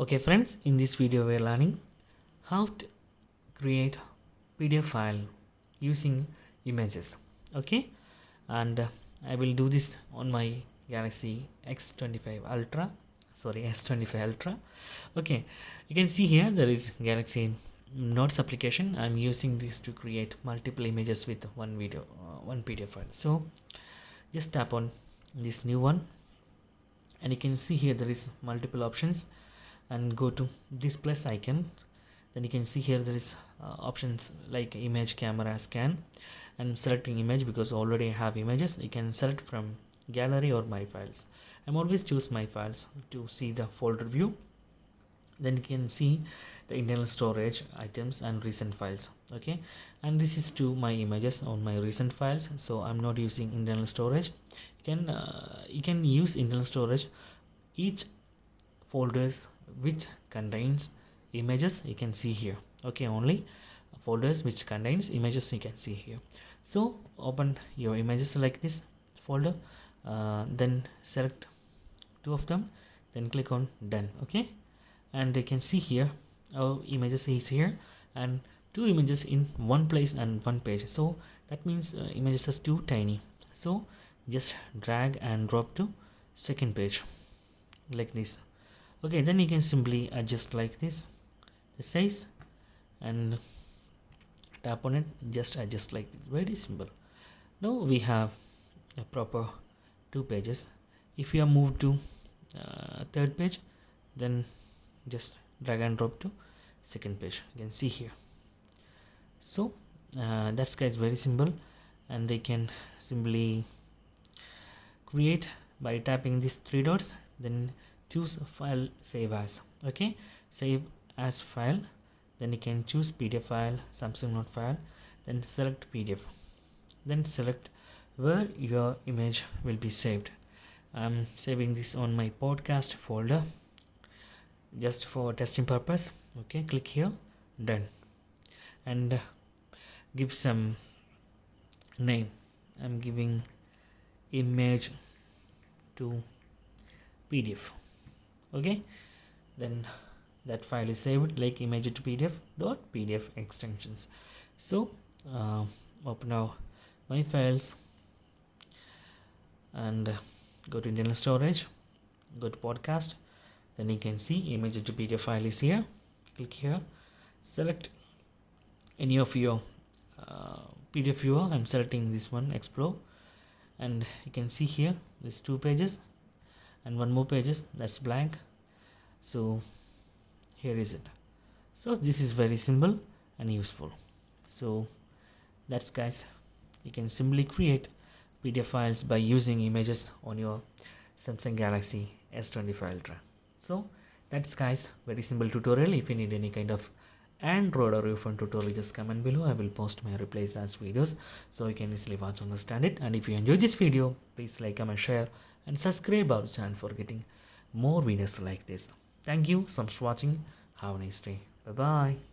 Okay friends, in this video we are learning how to create PDF file using images. Okay, and I will do this on my Galaxy S25 Ultra. Okay, you can see here there is Galaxy Notes application. I'm using this to create multiple images with one PDF file. So just tap on this new one and you can see here there is multiple options, and go to this plus icon. Then you can see here there is options like image, camera, scan, and selecting image. Because already I have images, you can select from gallery or my files. I'm always choose my files to see the folder view. Then you can see the internal storage items and recent files. Okay, and this is to my images on my recent files, so I'm not using internal storage. You can use internal storage each folders which contains images. You can see here. Okay, only folders which contains images you can see here. So open your images like this folder, then select two of them, then click on done. Okay, and you can see here our images is here, and two images in one place and one page. So that means images are too tiny, so just drag and drop to second page like this. Okay, then you can simply adjust like this the size and tap on it, just adjust like this. Very simple. Now we have a proper two pages. If you are moved to third page, then just drag and drop to second page. You can see here. So that's guys very simple, and they can simply create by tapping these three dots, then choose file, save as. Okay, save as file, then you can choose PDF file, Samsung Note file, then select PDF, then select where your image will be saved. I'm saving this on my podcast folder just for testing purpose. Okay, click here, done, and give some name. I'm giving image to PDF. Okay, then that file is saved like image to PDF extensions. So open now my files and go to internal storage, go to podcast, then you can see image to PDF file is here. Click here, select any of your PDF viewer. I'm selecting this one, explore, and you can see here these two pages and one more pages that's blank. So here is it. So this is very simple and useful. So that's guys, you can simply create PDF files by using images on your Samsung Galaxy S25 Ultra. So that's guys, very simple tutorial. If you need any kind of Android or iPhone tutorial, just comment below. I will post my replies as videos so you can easily watch and understand it. And if you enjoyed this video, please like, comment, share, and subscribe our channel for getting more videos like this. Thank you so much for watching. Have a nice day. Bye bye.